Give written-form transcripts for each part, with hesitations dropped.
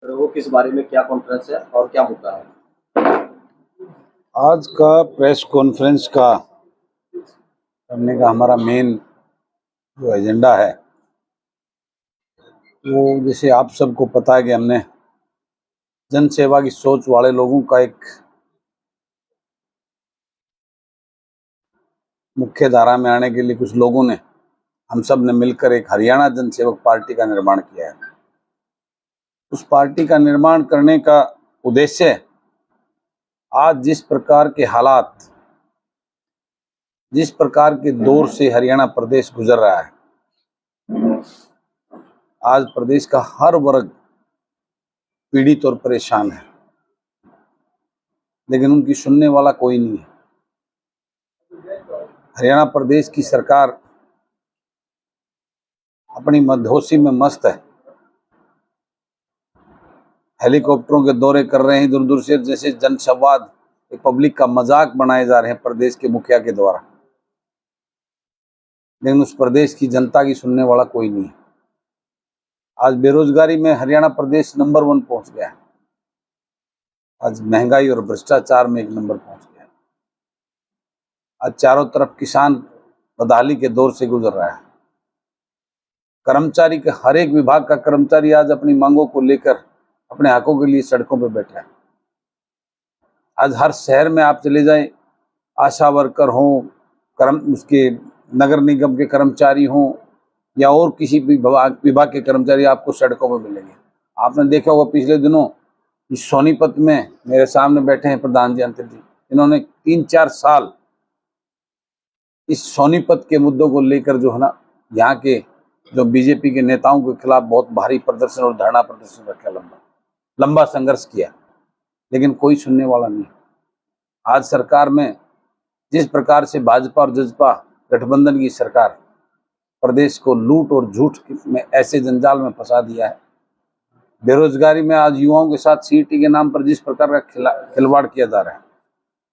और वो किस बारे में क्या कॉन्फ्रेंस है और क्या मुद्दा है? आज का प्रेस कॉन्फ्रेंस का करने का हमारा मेन जो एजेंडा है वो, जैसे आप सबको पता है कि हमने जन सेवा की सोच वाले लोगों का एक मुख्य धारा में आने के लिए कुछ लोगों ने, हम सब ने मिलकर एक हरियाणा जन सेवक पार्टी का निर्माण किया है। उस पार्टी का निर्माण करने का उद्देश्य आज जिस प्रकार के हालात, जिस प्रकार के दौर से हरियाणा प्रदेश गुजर रहा है, आज प्रदेश का हर वर्ग पीड़ित और परेशान है, लेकिन उनकी सुनने वाला कोई नहीं है। हरियाणा प्रदेश की सरकार अपनी मदहोशी में मस्त है, हेलीकॉप्टरों के दौरे कर रहे हैं दूर दूर से, जैसे जनसंवाद एक पब्लिक का मजाक बनाए जा रहे हैं प्रदेश के मुखिया के द्वारा, लेकिन उस प्रदेश की जनता की सुनने वाला कोई नहीं है। आज बेरोजगारी में हरियाणा प्रदेश नंबर 1 पहुंच गया है। आज महंगाई और भ्रष्टाचार में 1 नंबर पहुंच गया है। आज चारों तरफ किसान बदहाली के दौर से गुजर रहा है। कर्मचारी के हर एक विभाग का कर्मचारी आज अपनी मांगों को लेकर अपने हकों के लिए सड़कों पर बैठा है। आज हर शहर में आप चले जाएं, आशा वर्कर हों, उसके नगर निगम के कर्मचारी हों या और किसी भी विभाग के कर्मचारी आपको सड़कों पर मिलेंगे। आपने देखा होगा पिछले दिनों इस सोनीपत में मेरे सामने बैठे हैं प्रधान जी अंतर जी, इन्होंने 3-4 साल इस सोनीपत के मुद्दों को लेकर जो है ना, यहाँ के जो बीजेपी के नेताओं के खिलाफ बहुत भारी प्रदर्शन और धरना प्रदर्शन रखा, लंबा संघर्ष किया, लेकिन कोई सुनने वाला नहीं। आज सरकार में जिस प्रकार से भाजपा और जजपा गठबंधन की सरकार प्रदेश को लूट और झूठ में ऐसे जंजाल में फंसा दिया है। बेरोजगारी में आज युवाओं के साथ सीईटी के नाम पर जिस प्रकार का खिलवाड़ किया जा रहा है,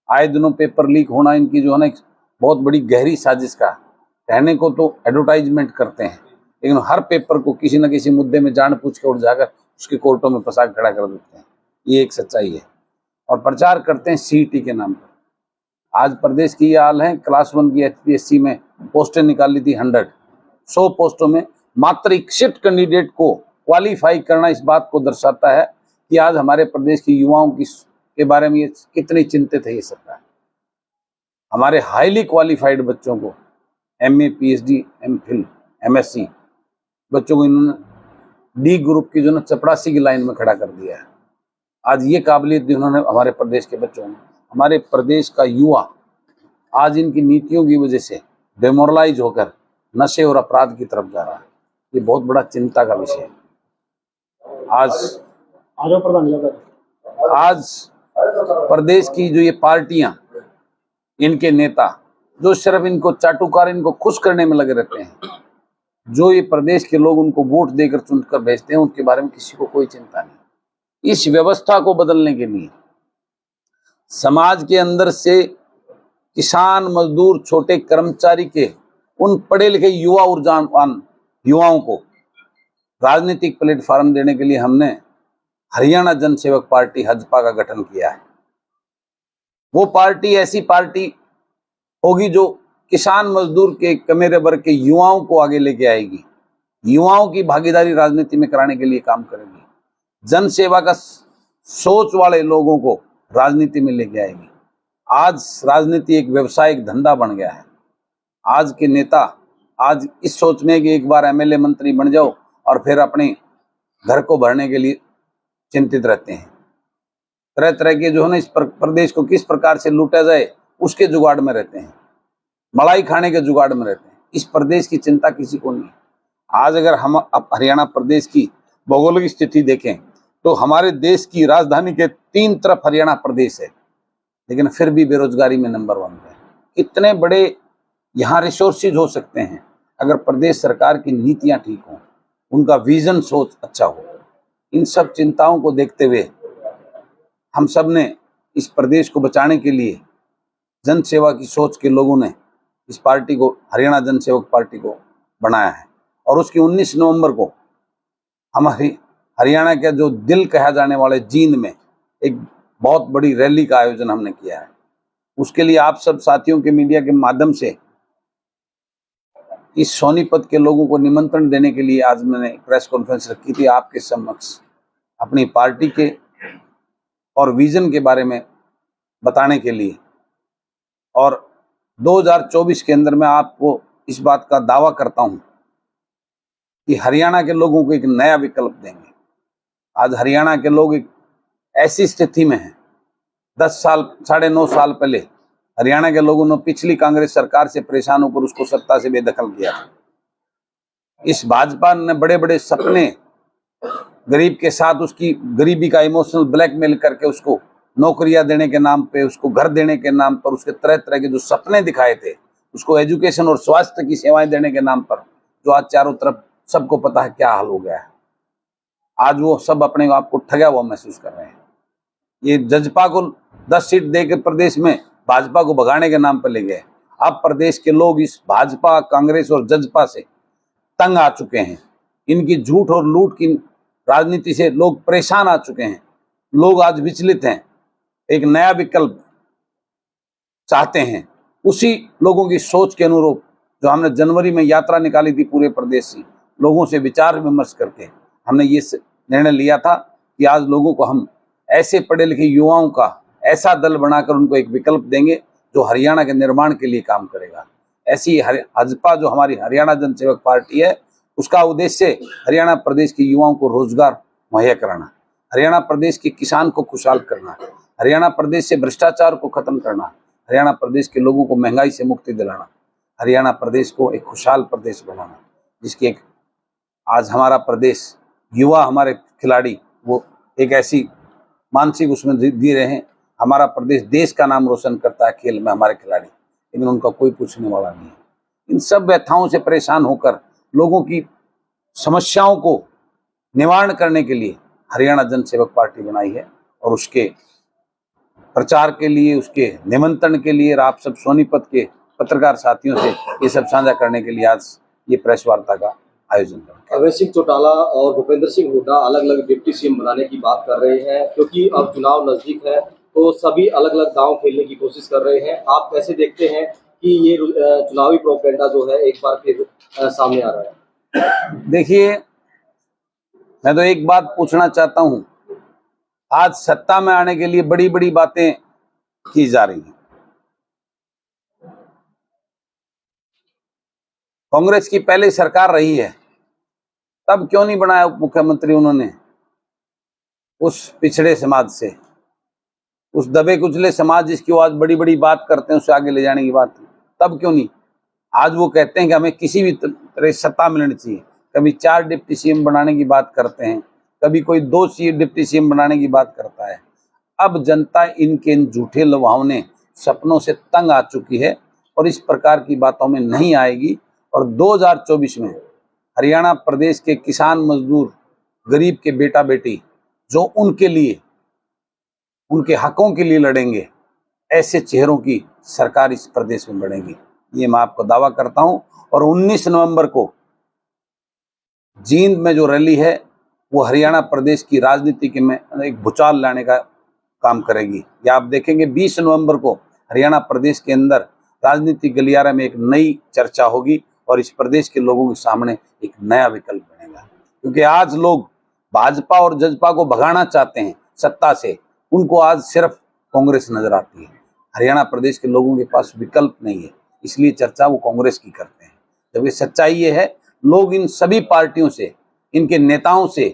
आए दिनों पेपर लीक होना इनकी जो है ना बहुत बड़ी गहरी साजिश का। कहने को तो एडवर्टाइजमेंट करते हैं, लेकिन हर पेपर को किसी न किसी मुद्दे में जानबूझ के उड़ जाकर उसके कोर्टों में फंसा खड़ा कर देते हैं। ये एक सच्चाई है। और प्रचार करते हैं सीईटी के नाम पर। आज प्रदेश की ये हाल है, क्लास 1 की एचपीएससी में पोस्टें निकाली थी 100 पोस्टों में मात्र 61 कैंडिडेट को क्वालिफाई करना इस बात को दर्शाता है कि आज हमारे प्रदेश के युवाओं के बारे में ये कितनी चिंतित है ये सरकार। हमारे हाईली क्वालिफाइड बच्चों को एमए, पीएचडी, एमफिल, एमएससी बच्चों को इन्होंने डी ग्रुप की जो ना चपरासी की लाइन में खड़ा कर दिया है। आज ये काबिलियत दी उन्होंने हमारे प्रदेश के बच्चों में। हमारे प्रदेश का युवा आज इनकी नीतियों की वजह से डेमोरलाइज होकर नशे और अपराध की तरफ जा रहा है। ये बहुत बड़ा चिंता का विषय है। आज प्रदेश की जो ये पार्टियां, इनके नेता जो सिर्फ इनको चाटुकार, इनको खुश करने में लगे रहते हैं, जो ये प्रदेश के लोग उनको वोट देकर चुनकर भेजते हैं, उनके बारे में किसी को कोई चिंता नहीं। इस व्यवस्था को बदलने के लिए समाज के अंदर से किसान, मजदूर, छोटे कर्मचारी के उन पढ़े लिखे युवा ऊर्जावान युवाओं को राजनीतिक प्लेटफॉर्म देने के लिए हमने हरियाणा जन सेवक पार्टी हजपा का गठन किया है। वो पार्टी ऐसी पार्टी होगी जो किसान, मजदूर के, कमेरे वर्ग के युवाओं को आगे लेके आएगी, युवाओं की भागीदारी राजनीति में कराने के लिए काम करेगी, जन सेवा का सोच वाले लोगों को राजनीति में लेके आएगी। आज राजनीति एक व्यवसायिक धंधा बन गया है। आज के नेता आज इस सोच में कि एक बार एमएलए मंत्री बन जाओ और फिर अपने घर को भरने के लिए चिंतित रहते हैं। तरह तरह के जो है ना इस प्रदेश को किस प्रकार से लूटा जाए उसके जुगाड़ में रहते हैं, मलाई खाने के जुगाड़ में रहते हैं। इस प्रदेश की चिंता किसी को नहीं। आज अगर हम हरियाणा प्रदेश की भौगोलिक स्थिति देखें तो हमारे देश की राजधानी के 3 तरफ हरियाणा प्रदेश है, लेकिन फिर भी बेरोजगारी में नंबर 1 है। कितने बड़े यहाँ रिसोर्सेज हो सकते हैं अगर प्रदेश सरकार की नीतियां ठीक हों, उनका विजन सोच अच्छा हो। इन सब चिंताओं को देखते हुए हम सब ने इस प्रदेश को बचाने के लिए जन सेवा की सोच के लोगों ने इस पार्टी को, हरियाणा जन सेवक पार्टी को बनाया है। और उसकी 19 नवंबर को हमारी हरियाणा के जो दिल कहा जाने वाले जींद में एक बहुत बड़ी रैली का आयोजन हमने किया है। उसके लिए आप सब साथियों के मीडिया के माध्यम से इस सोनीपत के लोगों को निमंत्रण देने के लिए आज मैंने प्रेस कॉन्फ्रेंस रखी थी, आपके समक्ष अपनी पार्टी के और विजन के बारे में बताने के लिए। और 2024 के अंदर मैं आपको इस बात का दावा करता हूं कि हरियाणा के लोगों को एक नया विकल्प देंगे। आज हरियाणा के लोग एक ऐसी स्थिति में हैं, 10 साल 9.5 साल पहले हरियाणा के लोगों ने पिछली कांग्रेस सरकार से परेशान होकर उसको सत्ता से बेदखल किया था। इस भाजपा ने बड़े बड़े सपने गरीब के साथ उसकी गरीबी का इमोशनल ब्लैकमेल करके उसको नौकरियां देने के नाम पे, उसको घर देने के नाम पर, उसके तरह तरह के जो सपने दिखाए थे, उसको एजुकेशन और स्वास्थ्य की सेवाएं देने के नाम पर, जो आज चारों तरफ सबको पता है क्या हाल हो गया है। आज वो सब अपने आप को ठगा हुआ महसूस कर रहे हैं। ये जजपा को 10 सीट देकर प्रदेश में भाजपा को भगाने के नाम पर ले गए। अब प्रदेश के लोग इस भाजपा, कांग्रेस और जजपा से तंग आ चुके हैं। इनकी झूठ और लूट की राजनीति से लोग परेशान आ चुके हैं। लोग आज विचलित हैं, एक नया विकल्प चाहते हैं। उसी लोगों की सोच के अनुरूप जो हमने जनवरी में यात्रा निकाली थी पूरे प्रदेश से, लोगों से विचार विमर्श करके हमने ये निर्णय लिया था कि आज लोगों को हम ऐसे पढ़े लिखे युवाओं का ऐसा दल बनाकर उनको एक विकल्प देंगे जो हरियाणा के निर्माण के लिए काम करेगा। ऐसी भाजपा जो हमारी हरियाणा जन सेवक पार्टी है, उसका उद्देश्य हरियाणा प्रदेश के युवाओं को रोजगार मुहैया कराना, हरियाणा प्रदेश के किसान को खुशहाल करना, हरियाणा प्रदेश से भ्रष्टाचार को खत्म करना, हरियाणा प्रदेश के लोगों को महंगाई से मुक्ति दिलाना, हरियाणा प्रदेश को एक खुशहाल प्रदेश बनाना, जिसकी एक आज हमारा प्रदेश युवा, हमारे खिलाड़ी वो एक ऐसी मानसिक उसमें दे रहे हैं। हमारा प्रदेश देश का नाम रोशन करता है खेल में हमारे खिलाड़ी, लेकिन उनका कोई पूछने वाला नहीं है। इन सब व्यथाओं से परेशान होकर लोगों की समस्याओं को निवारण करने के लिए हरियाणा जन सेवक पार्टी बनाई है और उसके प्रचार के लिए, उसके निमंत्रण के लिए आप सब सोनीपत के पत्रकार साथियों से ये सब साझा करने के लिए आज ये प्रेस वार्ता का आयोजन करा। अभय सिंह चौटाला और भूपेंद्र सिंह हुड्डा अलग अलग डिप्टी सीएम बनाने की बात कर रहे हैं, क्योंकि अब चुनाव नजदीक है तो सभी अलग अलग दांव खेलने की कोशिश कर रहे हैं। आप कैसे देखते हैं कि ये चुनावी प्रोपेगेंडा जो है एक बार फिर सामने आ रहा है? देखिए, मैं तो एक बात पूछना चाहता हूं, आज सत्ता में आने के लिए बड़ी बड़ी बातें की जा रही हैं। कांग्रेस की पहले सरकार रही है, तब क्यों नहीं बनाया उप मुख्यमंत्री उन्होंने उस पिछड़े समाज से, उस दबे कुचले समाज जिसकी वो आज बड़ी बड़ी बात करते हैं, उससे आगे ले जाने की बात, तब क्यों नहीं? आज वो कहते हैं कि हमें किसी भी तरह सत्ता मिलनी चाहिए। कभी 4 डिप्टी सीएम बनाने की बात करते हैं, कभी कोई 2 डिप्टी सीएम बनाने की बात करता है। अब जनता इनके इन झूठे लुभावने सपनों से तंग आ चुकी है और इस प्रकार की बातों में नहीं आएगी। और 2024 में हरियाणा प्रदेश के किसान, मजदूर, गरीब के बेटा बेटी जो उनके लिए, उनके हकों के लिए लड़ेंगे, ऐसे चेहरों की सरकार इस प्रदेश में बढ़ेगी, ये मैं आपको दावा करता हूं। और 19 नवंबर को जींद में जो रैली है वो हरियाणा प्रदेश की राजनीति के में एक भूचाल लाने का काम करेगी। या आप देखेंगे 20 नवंबर को हरियाणा प्रदेश के अंदर राजनीतिक गलियारे में एक नई चर्चा होगी और इस प्रदेश के लोगों के सामने एक नया विकल्प बनेगा। क्योंकि आज लोग भाजपा और जजपा को भगाना चाहते हैं सत्ता से, उनको आज सिर्फ कांग्रेस नजर आती है। हरियाणा प्रदेश के लोगों के पास विकल्प नहीं है, इसलिए चर्चा वो कांग्रेस की करते हैं। जबकि सच्चाई ये है, लोग इन सभी पार्टियों से, इनके नेताओं से,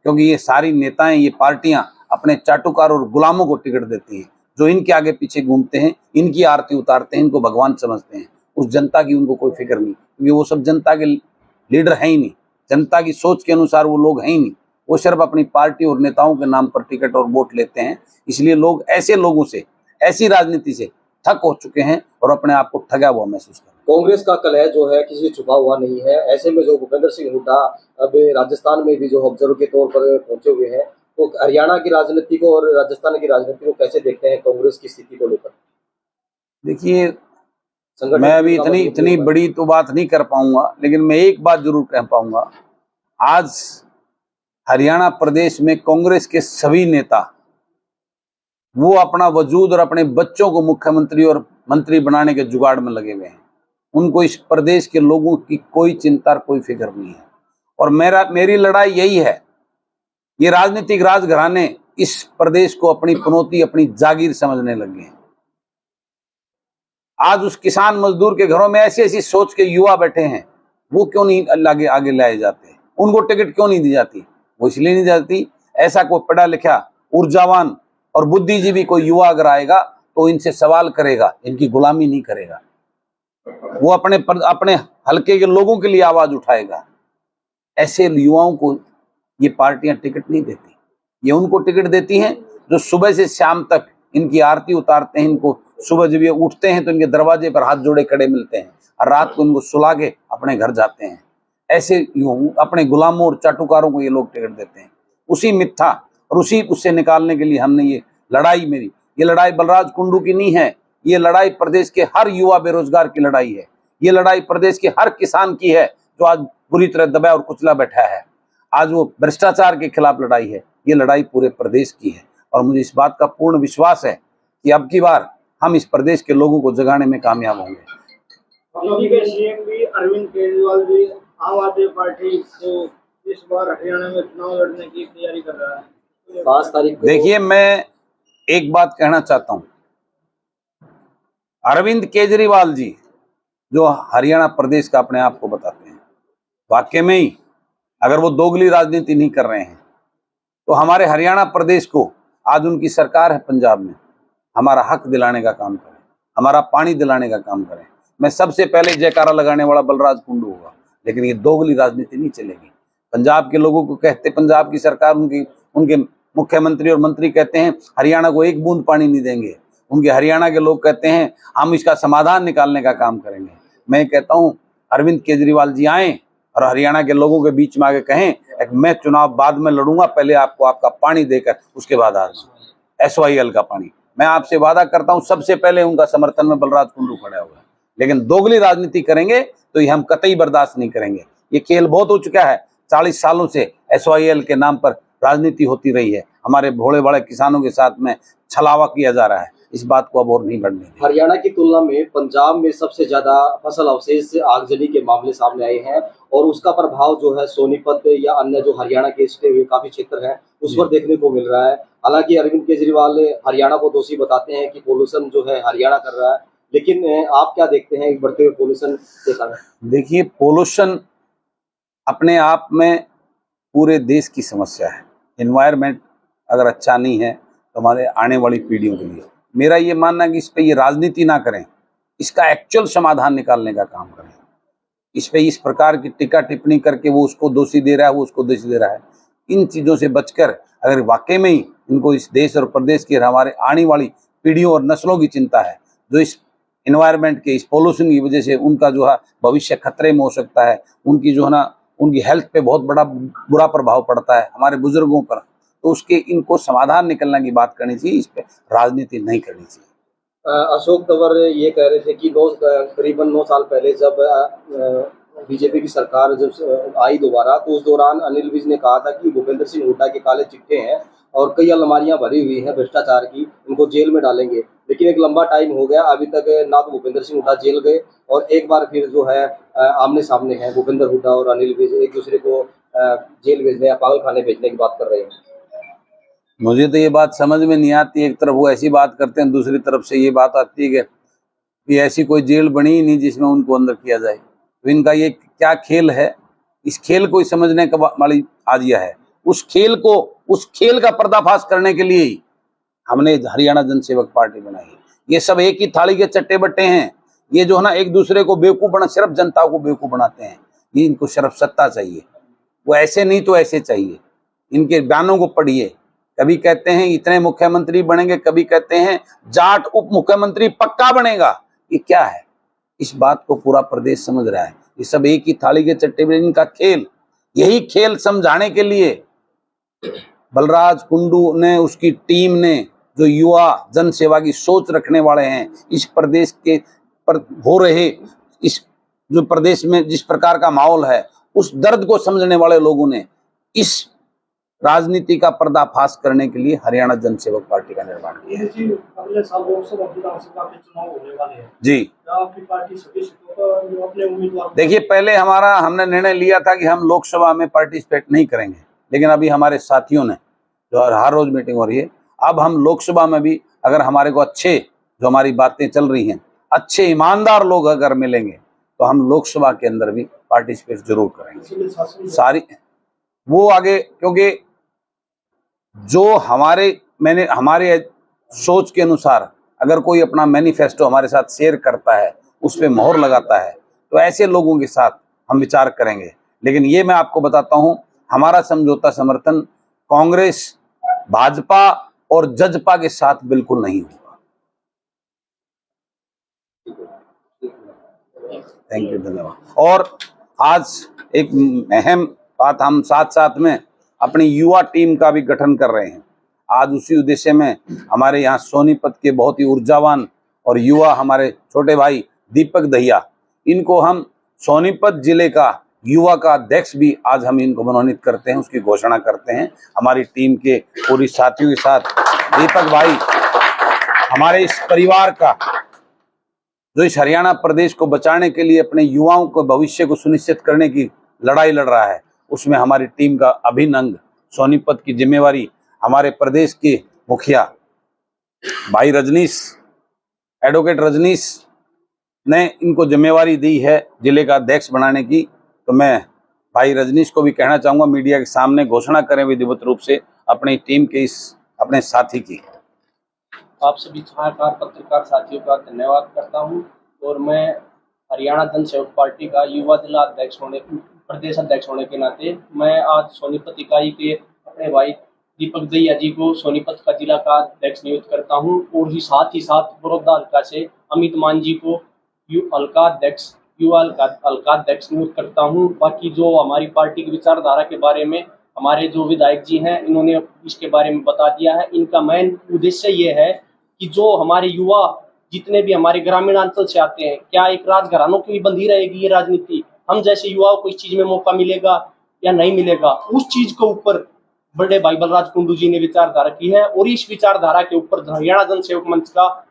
क्योंकि ये सारी नेताएं, ये पार्टियां अपने चाटुकार और गुलामों को टिकट देती हैं, जो इनके आगे पीछे घूमते हैं, इनकी आरती उतारते हैं, इनको भगवान समझते हैं। उस जनता की उनको कोई फिक्र नहीं, क्योंकि वो सब जनता के लीडर हैं ही नहीं, जनता की सोच के अनुसार वो लोग हैं ही नहीं। वो सिर्फ अपनी पार्टी और नेताओं के नाम पर टिकट और वोट लेते हैं। इसलिए लोग ऐसे लोगों से, ऐसी राजनीति से थक हो चुके हैं और अपने आप को ठगा हुआ महसूस कर रहे हैं। कांग्रेस का कलह जो है किसी से छुपा हुआ नहीं है। ऐसे में जो भूपेंद्र सिंह हुड्डा अब राजस्थान में भी जो ऑब्जर्वर के तौर पर पहुंचे हुए हैं, तो हरियाणा की राजनीति को और राजस्थान की राजनीति को कैसे देखते हैं कांग्रेस की स्थिति को लेकर? देखिए, मैं अभी इतनी बड़ी तो बात नहीं कर पाऊंगा, लेकिन मैं एक बात जरूर कह पाऊंगा। आज हरियाणा प्रदेश में कांग्रेस के सभी नेता वो अपना वजूद और अपने बच्चों को मुख्यमंत्री और मंत्री बनाने के जुगाड़ में लगे हुए हैं। उनको इस प्रदेश के लोगों की कोई चिंता, कोई फिक्र नहीं है। और मेरी लड़ाई यही है, ये राजनीतिक राजघराने इस प्रदेश को अपनी पनौती, अपनी जागीर समझने लग गए हैं। आज उस किसान मजदूर के घरों में ऐसी ऐसी सोच के युवा बैठे हैं, वो क्यों नहीं आगे लाए जाते? उनको टिकट क्यों नहीं दी जाती? वो इसलिए नहीं जाती, ऐसा कोई पढ़ा लिखा, ऊर्जावान और बुद्धिजीवी कोई युवा अगर आएगा तो इनसे सवाल करेगा, इनकी गुलामी नहीं करेगा। वो अपने हलके के लोगों के लिए आवाज उठाएगा। ऐसे युवाओं को ये पार्टियां टिकट नहीं देती। ये उनको टिकट देती हैं जो सुबह से शाम तक इनकी आरती उतारते हैं। इनको सुबह जब ये उठते हैं तो इनके दरवाजे पर हाथ जोड़े खड़े मिलते हैं और रात को इनको सुला के अपने घर जाते हैं। ऐसे अपने गुलामों और चाटुकारों को ये लोग टिकट देते हैं। उसी मिथ्या और उससे निकालने के लिए हमने ये लड़ाई बलराज कुंडू की नहीं है, ये लड़ाई प्रदेश के हर युवा बेरोजगार की लड़ाई है। ये लड़ाई प्रदेश के हर किसान की है जो आज बुरी तरह दबा और कुचला बैठा है। आज वो भ्रष्टाचार के खिलाफ लड़ाई है। ये लड़ाई पूरे प्रदेश की है और मुझे इस बात का पूर्ण विश्वास है कि अब की बार हम इस प्रदेश के लोगों को जगाने में कामयाब होंगे। दिल्ली के सीएम भी अरविंद केजरीवाल भी आम आदमी पार्टी को इस बार हरियाणा में चुनाव लड़ने की तैयारी कर रहा है। 5 तारीख को देखिए, मैं एक बात कहना चाहता हूं, अरविंद केजरीवाल जी जो हरियाणा प्रदेश का अपने आप को बताते हैं, वाकई में ही अगर वो दोगली राजनीति नहीं कर रहे हैं तो हमारे हरियाणा प्रदेश को आज उनकी सरकार है पंजाब में, हमारा हक दिलाने का काम करें, हमारा पानी दिलाने का काम करें। मैं सबसे पहले जयकारा लगाने वाला बलराज कुंडू होगा, लेकिन ये दोगली राजनीति नहीं चलेगी। पंजाब के लोगों को कहते, पंजाब की सरकार, उनके मुख्यमंत्री और मंत्री कहते हैं हरियाणा को एक बूंद पानी नहीं देंगे। उनके हरियाणा के लोग कहते हैं हम इसका समाधान निकालने का काम करेंगे। मैं कहता हूं अरविंद केजरीवाल जी आए और हरियाणा के लोगों के बीच में आके कहें मैं चुनाव बाद में लड़ूंगा, पहले आपको आपका पानी देकर उसके बाद आ जाऊंगा, SYL का पानी। मैं आपसे वादा करता हूं सबसे पहले उनका समर्थन में बलराज कुंडू खड़ा होगा। लेकिन दोगली राजनीति करेंगे तो ये हम कतई बर्दाश्त नहीं करेंगे। ये खेल बहुत हो चुका है। 40 सालों से SYL के नाम पर राजनीति होती रही है। हमारे भोले बड़े किसानों के साथ में छलावा किया जा रहा है। इस बात को अब और नहीं बढ़ने देंगे। हरियाणा की तुलना में पंजाब में सबसे ज्यादा फसल अवशेष से आगजनी के मामले सामने आए हैं और उसका प्रभाव जो है सोनीपत या अन्य जो हरियाणा के काफी क्षेत्र हैं उस पर देखने को मिल रहा है। हालांकि अरविंद केजरीवाल हरियाणा को दोषी बताते हैं कि पोल्यूशन जो है हरियाणा कर रहा है, लेकिन आप क्या देखते हैं बढ़ते हुए पोल्यूशन के कारण? देखिए, पोल्यूशन अपने आप में पूरे देश की समस्या है। एनवायरमेंट अगर अच्छा नहीं है तो हमारे आने वाली पीढ़ियों के लिए मेरा ये मानना है कि इस पे ये राजनीति ना करें, इसका एक्चुअल समाधान निकालने का काम करें। इस पे इस प्रकार की टिक्का टिप्पणी करके वो उसको दोषी दे रहा है, वो उसको दोषी दे रहा है, इन चीजों से बचकर अगर वाकई में ही इनको इस देश और प्रदेश की हमारे आने वाली पीढ़ियों और नस्लों की चिंता है, जो इस एनवायरमेंट के इस पोल्यूशन की वजह से उनका जो है भविष्य खतरे में हो सकता है, उनकी जो है ना उनकी हेल्थ पे बहुत बड़ा बुरा प्रभाव पड़ता है, हमारे बुजुर्गों पर, तो उसके इनको समाधान निकलने की बात करनी चाहिए। इस पे राजनीति नहीं करनी चाहिए। अशोक तंवर ये कह रहे थे कि करीबन 9 साल पहले जब बीजेपी की सरकार जब आई दोबारा, तो उस दौरान अनिल विज ने कहा था कि भूपेंद्र सिंह हुड्डा के काले चिट्ठे हैं और कई अलमारियां भरी हुई हैं भ्रष्टाचार की, उनको जेल में डालेंगे। लेकिन एक लंबा टाइम हो गया, अभी तक ना तो भूपेंद्र सिंह हुड्डा जेल गए और एक बार फिर जो है आमने सामने हैं भूपेंद्र हुड्डा और अनिल विज, एक दूसरे को जेल भेजने या पागल खाने भेजने की बात कर रहे हैं। मुझे तो ये बात समझ में नहीं आती। एक तरफ वो ऐसी बात करते हैं, दूसरी तरफ से ये बात आती है कि ऐसी कोई जेल बनी ही नहीं जिसमें उनको अंदर किया जाए। तो इनका ये क्या खेल है, इस खेल को समझने का वाली आदिया है। उस खेल का पर्दाफाश करने के लिए ही हमने हरियाणा जनसेवक पार्टी बनाई है। ये सब एक ही थाली के चट्टे बट्टे हैं। ये जो है ना एक दूसरे को बेवकूफ बना, सिर्फ जनता को बेवकूफ बनाते हैं। ये इनको सिर्फ सत्ता चाहिए, वो ऐसे नहीं तो ऐसे चाहिए। इनके बयानों को पढ़िए, कभी कहते हैं इतने मुख्यमंत्री बनेंगे, कभी कहते हैं जाट उप मुख्यमंत्री पक्का बनेगा। ये क्या है? इस बात को पूरा प्रदेश समझ रहा है। ये सब एक ही थाली के चट्टे में इनका खेल, यही खेल समझाने के लिए बलराज कुंडू ने, उसकी टीम ने, जो युवा जनसेवा की सोच रखने वाले हैं, इस प्रदेश के पर हो रहे इस जो प्रदेश में जिस प्रकार का माहौल है, उस दर्द को समझने वाले लोगों ने इस राजनीति का पर्दाफाश करने के लिए हरियाणा जनसेवक पार्टी का निर्माण किया है। जी, अगले साल लोकसभा विधानसभा के चुनाव होने वाले हैं। जी, आपकी पार्टी सभी सीटों पर जो अपने उम्मीदवार, देखिए, पहले हमने निर्णय लिया था कि हम लोकसभा में पार्टिसिपेट नहीं करेंगे, लेकिन अभी हमारे साथियों ने, जो हर रोज मीटिंग हो रही है, अब हम लोकसभा में भी अगर हमारे को अच्छे, जो हमारी बातें चल रही हैं, अच्छे ईमानदार लोग अगर मिलेंगे तो हम लोकसभा के अंदर भी पार्टिसिपेट जरूर करेंगे। सारी वो आगे, क्योंकि जो हमारे सोच के अनुसार अगर कोई अपना मैनिफेस्टो हमारे साथ शेयर करता है, उस पर मोहर लगाता है, तो ऐसे लोगों के साथ हम विचार करेंगे। लेकिन ये मैं आपको बताता हूं, हमारा समझौता समर्थन कांग्रेस, भाजपा और जजपा के साथ बिल्कुल नहीं होगा। थैंक यू, धन्यवाद। और आज एक अहम बात, हम साथ साथ में अपनी युवा टीम का भी गठन कर रहे हैं। आज उसी उद्देश्य में हमारे यहाँ सोनीपत के बहुत ही ऊर्जावान और युवा हमारे छोटे भाई दीपक दहिया, इनको हम सोनीपत जिले का युवा का अध्यक्ष भी आज हम इनको मनोनीत करते हैं, उसकी घोषणा करते हैं। हमारी टीम के पूरी साथियों के साथ दीपक भाई हमारे इस परिवार का, जो इस हरियाणा प्रदेश को बचाने के लिए अपने युवाओं को भविष्य को सुनिश्चित करने की लड़ाई लड़ रहा है, उसमें हमारी टीम का अभिन्न अंग सोनीपत की जिम्मेवारी हमारे प्रदेश के मुखिया भाई रजनीश, एडवोकेट रजनीश ने इनको जिम्मेवारी दी है जिले का अध्यक्ष बनाने की। तो मैं भाई रजनीश को भी कहना चाहूँगा, मीडिया के सामने घोषणा करें विधिवत रूप से अपनी टीम के इस अपने साथी की। आप सभी छायाकार पत्रकार साथियों का धन्यवाद करता हूं और मैं हरियाणा जनसेवक पार्टी का युवा जिला अध्यक्ष प्रदेश अध्यक्ष होने के नाते मैं आज सोनीपत इकाई के अपने भाई दीपक दहिया जी को सोनीपत का जिला का अध्यक्ष नियुक्त करता हूं और ही साथ बड़ौदा हल्का से अमित मान जी को युवा हल्का अध्यक्ष नियुक्त करता हूं। बाकी जो हमारी पार्टी की विचारधारा के बारे में हमारे जो विधायक जी हैं, इन्होंने इसके बारे में बता दिया है। इनका मेन उद्देश्य ये है कि जो हमारे युवा जितने भी हमारे ग्रामीण अंचल से आते हैं, क्या एक राजघरानों की भी बंधी रहेगी ये राजनीति? हम जैसे युवाओं को इस चीज में मौका मिलेगा या नहीं मिलेगा, उस चीज के ऊपर बड़े भाई बलराज कुंडू जी ने विचारधारा की है और इस विचारधारा के ऊपर हरियाणा जनसेवक मंच का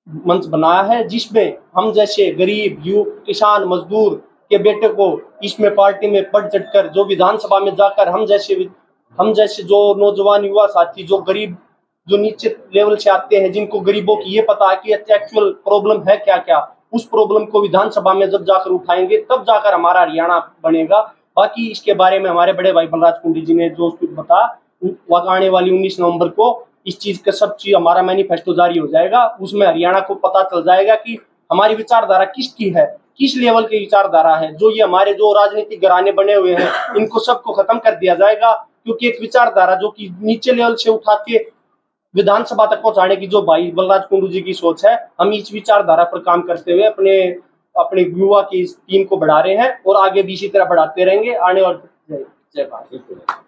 मंच बनाया है, जिसमें हम जैसे गरीब किसान मजदूर के बेटे को इसमें पार्टी में बढ़ चढ़कर जो विधानसभा में जाकर हम जैसे जो नौजवान युवा साथी जो गरीब जो नीचे लेवल से आते हैं, जिनको गरीबों की ये पता है कि एक्चुअल प्रॉब्लम है क्या क्या, उस प्रॉब्लम को विधानसभा में जब जाकर उठाएंगे तब जाकर हमारा हरियाणा बनेगा। बाकी इसके बारे में हमारे बड़े भाई बलराज कुंडी जी ने जो कुछ बताया, आने वाली 19 नवंबर को इस चीज का सब चीज हमारा मैनिफेस्टो जारी हो जाएगा। उसमें हरियाणा को पता चल जाएगा कि हमारी विचारधारा किसकी है, किस लेवल की विचारधारा है। जो ये हमारे जो राजनीतिक घराने बने हुए हैं, इनको सबको खत्म कर दिया जाएगा, क्योंकि एक विचारधारा जो कि नीचे लेवल से उठा के विधानसभा तक पहुंचाने की जो भाई बलराज कुंडू जी की सोच है, हम इस विचारधारा पर काम करते हुए अपने युवा की इस टीम को बढ़ा रहे हैं और आगे भी इसी तरह बढ़ाते रहेंगे। आने वाले जय भारत।